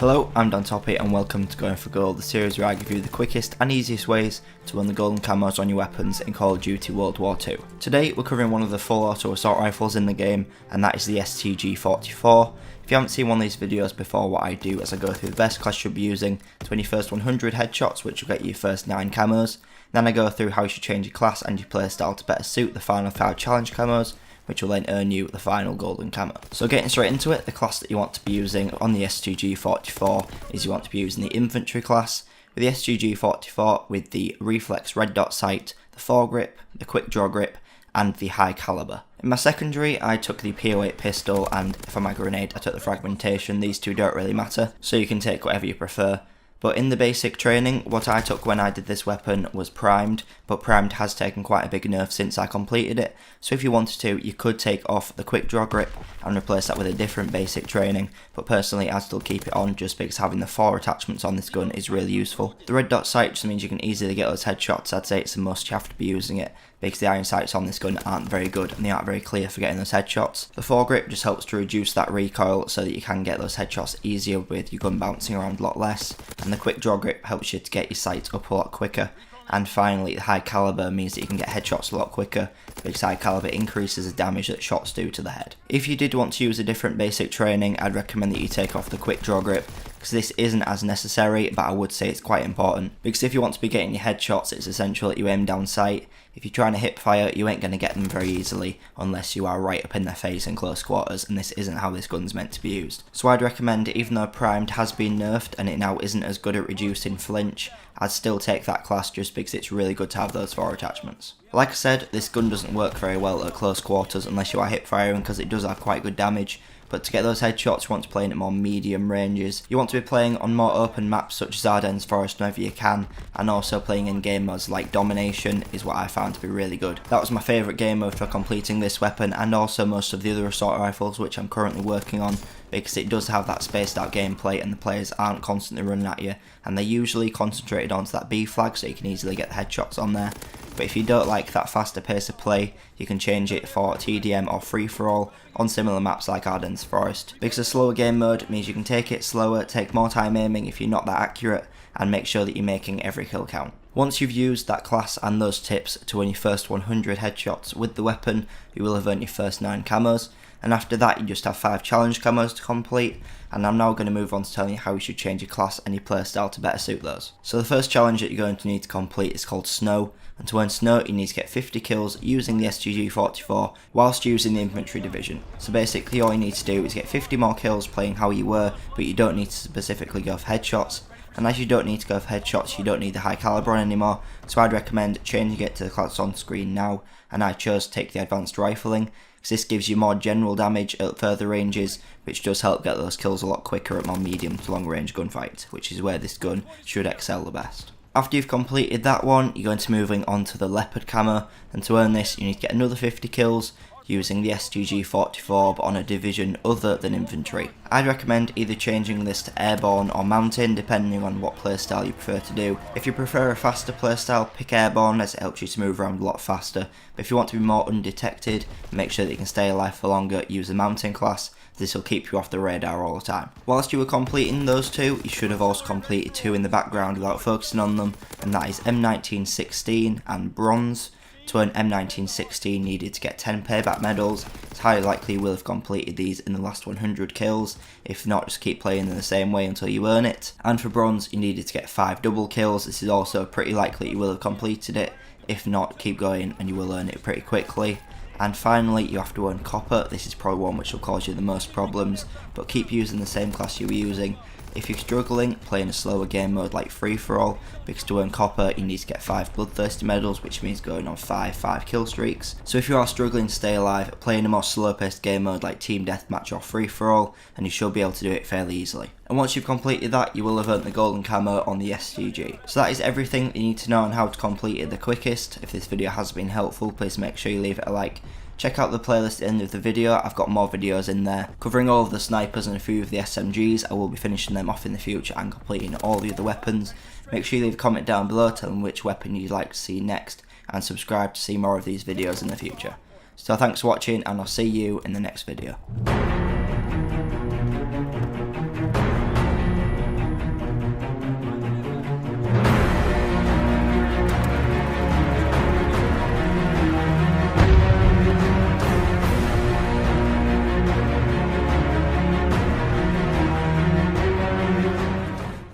Hello, I'm Dan Toppy and welcome to Going for Gold, the series where I give you the quickest and easiest ways to run the golden camos on your weapons in Call of Duty World War II. Today we're covering one of the full auto assault rifles in the game, and that is the STG-44. If you haven't seen one of these videos before, what I do is I go through the best class you should be using to win your first 100 headshots, which will get you your first 9 camos. Then I go through how you should change your class and your playstyle to better suit the final 5 challenge camos, which will then earn you the final golden camo. So getting straight into it, the class that you want to be using on the STG-44 is you want to be using the infantry class. With the STG-44 with the reflex red dot sight, the foregrip, the quick draw grip, and the high caliber. In my secondary, I took the P08 pistol, and for my grenade I took the fragmentation. These two don't really matter, so you can take whatever you prefer. But in the basic training, what I took when I did this weapon was primed, but primed has taken quite a big nerf since I completed it, so if you wanted to, you could take off the quick draw grip and replace that with a different basic training, but personally I'd still keep it on just because having the 4 attachments on this gun is really useful. The red dot sight just means you can easily get those headshots. I'd say it's a must, you have to be using it, because the iron sights on this gun aren't very good and they aren't very clear for getting those headshots. The foregrip just helps to reduce that recoil so that you can get those headshots easier with your gun bouncing around a lot less, and the quick draw grip helps you to get your sights up a lot quicker. And finally, the high caliber means that you can get headshots a lot quicker, because high caliber increases the damage that shots do to the head. If you did want to use a different basic training, I'd recommend that you take off the quick draw grip, because this isn't as necessary, but I would say it's quite important. Because if you want to be getting your headshots, it's essential that you aim down sight. If you're trying to hip fire, you ain't going to get them very easily unless you are right up in their face in close quarters, and this isn't how this gun's meant to be used. So I'd recommend, even though primed has been nerfed and it now isn't as good at reducing flinch, I'd still take that class just because it's really good to have those 4 attachments. Like I said, this gun doesn't work very well at close quarters unless you are hip firing, because it does have quite good damage. But to get those headshots, you want to play in at more medium ranges. You want to be playing on more open maps such as Ardennes Forest whenever you can, and also playing in game modes like Domination is what I found to be really good. That was my favourite game mode for completing this weapon, and also most of the other assault rifles which I'm currently working on, because it does have that spaced out gameplay and the players aren't constantly running at you, and they're usually concentrated onto that B flag so you can easily get the headshots on there. But if you don't like that faster pace of play, you can change it for TDM or free for all on similar maps like Ardennes Forest. Because a slower game mode means you can take it slower, take more time aiming if you're not that accurate, and make sure that you're making every kill count. Once you've used that class and those tips to win your first 100 headshots with the weapon, you will have earned your first 9 camos, and after that you just have 5 challenge camos to complete, and I'm now going to move on to telling you how you should change your class and your playstyle to better suit those. So the first challenge that you're going to need to complete is called Snow, and to earn Snow you need to get 50 kills using the STG-44 whilst using the infantry division. So basically all you need to do is get 50 more kills playing how you were, but you don't need to specifically go for headshots. And as you don't need to go for headshots, you don't need the high caliber on anymore, so I'd recommend changing it to the class on screen now, and I chose to take the advanced rifling, because this gives you more general damage at further ranges, which does help get those kills a lot quicker at more medium to long range gunfights, which is where this gun should excel the best. After you've completed that one, you're going to be moving on to the leopard camo, and to earn this you need to get another 50 kills using the STG-44 but on a division other than infantry. I'd recommend either changing this to airborne or mountain depending on what playstyle you prefer to do. If you prefer a faster playstyle, pick airborne as it helps you to move around a lot faster, but if you want to be more undetected and make sure that you can stay alive for longer, use the mountain class. This will keep you off the radar all the time. Whilst you were completing those 2, you should have also completed 2 in the background without focusing on them, and that is M1916 and Bronze. To earn M1916 you needed to get 10 payback medals. It's highly likely you will have completed these in the last 100 kills, if not just keep playing in the same way until you earn it. And for Bronze you needed to get 5 double kills. This is also pretty likely you will have completed it, if not keep going and you will earn it pretty quickly. And finally you have to earn Copper. This is probably one which will cause you the most problems, but keep using the same class you were using. If you're struggling, play in a slower game mode like free for all, because to earn Copper you need to get 5 bloodthirsty medals, which means going on 5 kill streaks. So if you are struggling to stay alive, play in a more slow paced game mode like team deathmatch or free for all, and you should be able to do it fairly easily. And once you've completed that, you will have earned the golden camo on the STG. So that is everything you need to know on how to complete it the quickest. If this video has been helpful, please make sure you leave it a like. Check out the playlist at the end of the video. I've got more videos in there covering all of the snipers and a few of the SMGs. I will be finishing them off in the future and completing all the other weapons. Make sure you leave a comment down below telling which weapon you'd like to see next, and subscribe to see more of these videos in the future. So thanks for watching, and I'll see you in the next video.